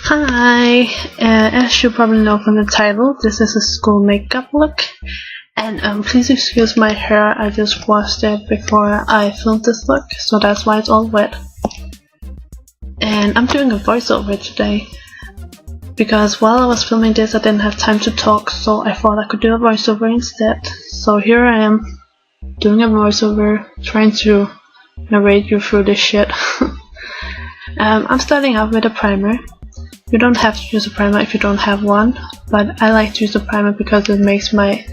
Hi, as you probably know from the title, this is a school makeup look, and please excuse my hair, I just washed it before I filmed this look, so that's why it's all wet. And I'm doing a voiceover today, because while I was filming this I didn't have time to talk, so I thought I could do a voiceover instead. So here I am, doing a voiceover, trying to narrate you through this shit. I'm starting out with a primer. You don't have to use a primer if you don't have one, but I like to use a primer because it makes my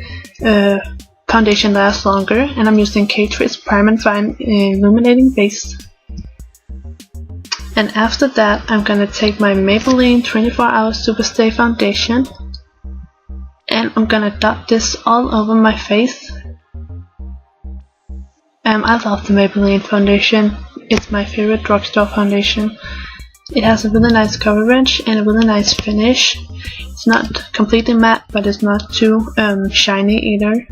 foundation last longer, and I'm using Catrice Prime and Fine Illuminating Base. And after that I'm gonna take my Maybelline 24 Hour SuperStay foundation and I'm gonna dot this all over my face. I love the Maybelline foundation, it's my favorite drugstore foundation. It has a really nice coverage and a really nice finish. It's not completely matte, but it's not too shiny either.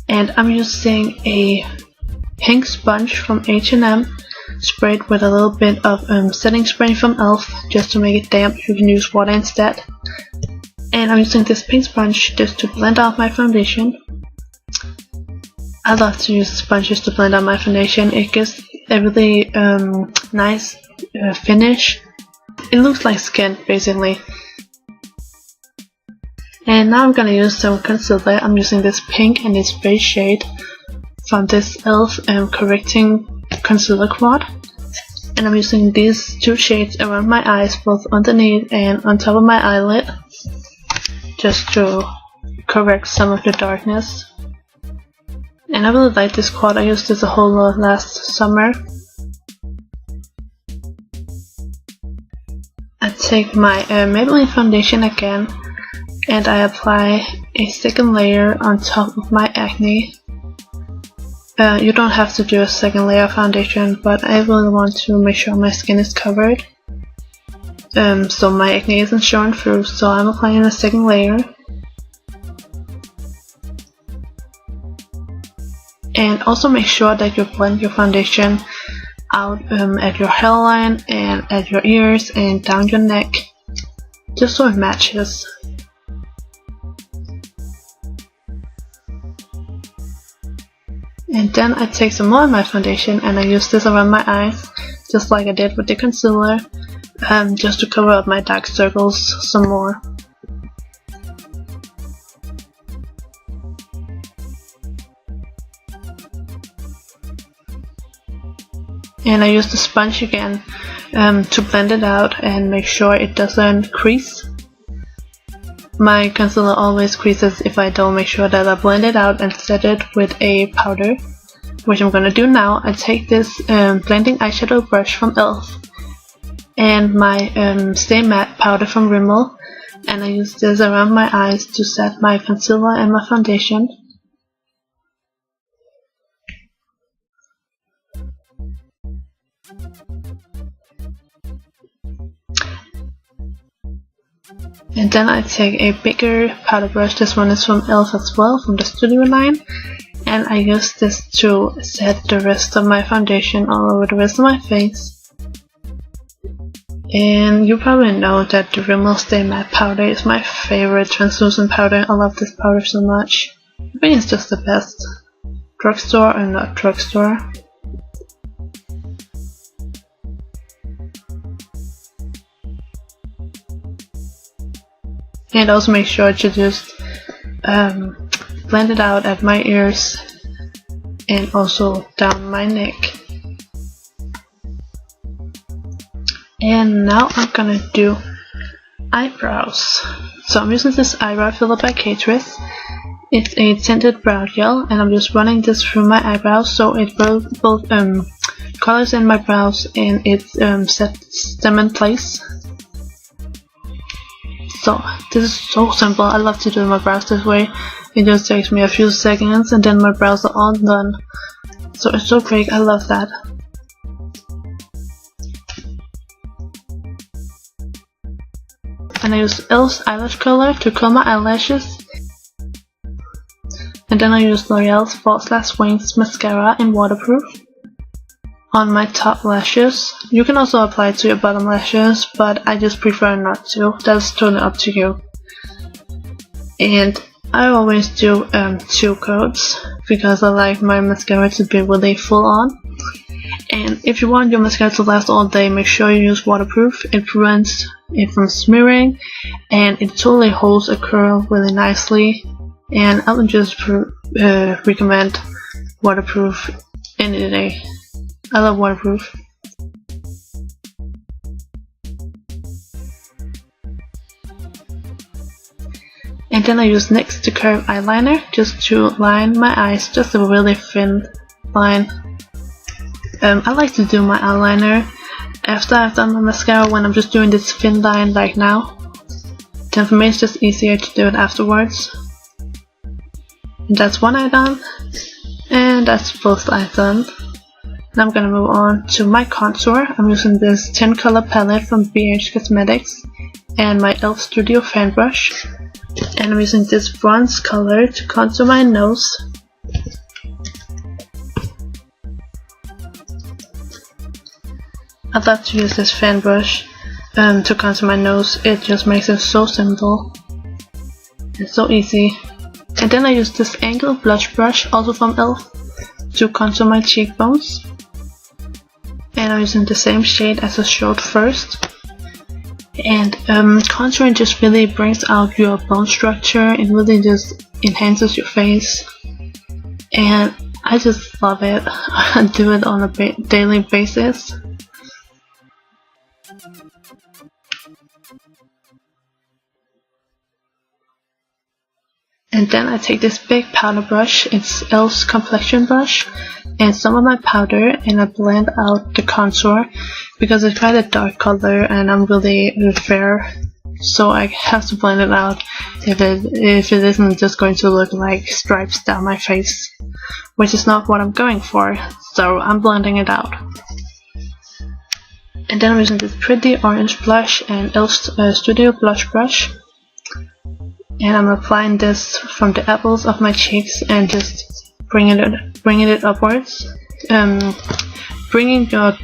And I'm using a pink sponge from H&M, sprayed with a little bit of setting spray from e.l.f. just to make it damp. You can use water instead. And I'm using this pink sponge just to blend out my foundation. I love to use sponges to blend out my foundation. It gives a really nice finish. It looks like skin basically. And now I'm gonna use some concealer. I'm using this pink and this beige shade from this e.l.f. Correcting Concealer Quad. And I'm using these two shades around my eyes, both underneath and on top of my eyelid, just to correct some of the darkness. And I really like this quad. I used this a whole lot last summer. I take my Maybelline foundation again and I apply a second layer on top of my acne. You don't have to do a second layer of foundation, but I really want to make sure my skin is covered, so my acne isn't showing through, so I'm applying a second layer. And also make sure that you blend your foundation out at your hairline and at your ears and down your neck, just so it matches. And then I take some more of my foundation and I use this around my eyes, just like I did with the concealer, just to cover up my dark circles some more. And I use the sponge again to blend it out and make sure it doesn't crease. My concealer always creases if I don't make sure that I blend it out and set it with a powder, which I'm gonna do now. I take this blending eyeshadow brush from e.l.f. and my Stay Matte powder from Rimmel, and I use this around my eyes to set my concealer and my foundation. And then I take a bigger powder brush. This one is from e.l.f. as well, from the Studio line, and I use this to set the rest of my foundation all over the rest of my face. And you probably know that the Rimmel Stay Matte powder is my favorite translucent powder. I love this powder so much. I think it's just the best. Drugstore or not drugstore. And also make sure to just blend it out at my ears and also down my neck. And now I'm gonna do eyebrows. So I'm using this eyebrow filler by Catrice. It's a tinted brow gel, and I'm just running this through my eyebrows so it both colors in my brows and it sets them in place. So this is so simple. I love to do my brows this way. It just takes me a few seconds and then my brows are all done. So it's so quick, I love that. And I use e.l.f.'s Eyelash Curler to curl my eyelashes. And then I use L'Oreal's False Lash Wings Mascara in Waterproof. on my top lashes. You can also apply it to your bottom lashes, but I just prefer not to. That's totally up to you. And I always do 2 coats because I like my mascara to be really full on. And if you want your mascara to last all day, make sure you use waterproof. It prevents it from smearing, and it totally holds a curl really nicely. And I would just recommend waterproof any day. I love waterproof. And then I use NYX to curve eyeliner just to line my eyes, just a really thin line. I like to do my eyeliner after I've done my mascara when I'm just doing this thin line like now. Then for me it's just easier to do it afterwards. And that's one eye done, and that's both eyes done. Now I'm gonna move on to my contour. I'm using this 10 color palette from BHCosmetics and my e.l.f. Studio fan brush. And I'm using this bronze color to contour my nose. I love to use this fan brush to contour my nose. It just makes it so simple and so easy. And then I use this angled blush brush, also from e.l.f, to contour my cheekbones. And I'm using the same shade as I showed first. And contouring just really brings out your bone structure. It really just enhances your face. And I just love it. I do it on a daily basis. And then I take this big powder brush, it's e.l.f.'s Complexion Brush, and some of my powder, and I blend out the contour because it's quite a dark color and I'm really fair, so I have to blend it out if it isn't just going to look like stripes down my face, which is not what I'm going for, so I'm blending it out. And then I'm using this pretty orange blush and e.l.f.'s Studio Blush Brush. And I'm applying this from the apples of my cheeks and just bringing it upwards. Bringing your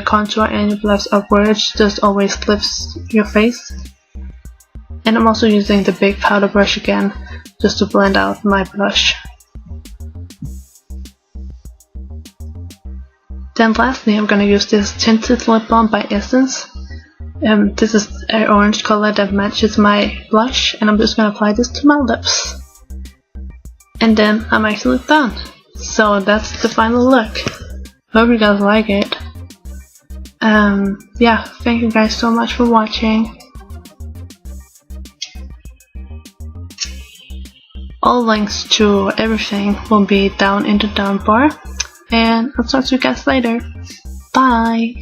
contour and your blush upwards just always lifts your face. And I'm also using the big powder brush again just to blend out my blush. Then lastly I'm gonna use this tinted lip balm by Essence. This is an orange color that matches my blush, and I'm just gonna apply this to my lips. And then I'm actually done. So that's the final look. Hope you guys like it. Yeah, thank you guys so much for watching. All links to everything will be down in the down bar. And I'll talk to you guys later. Bye!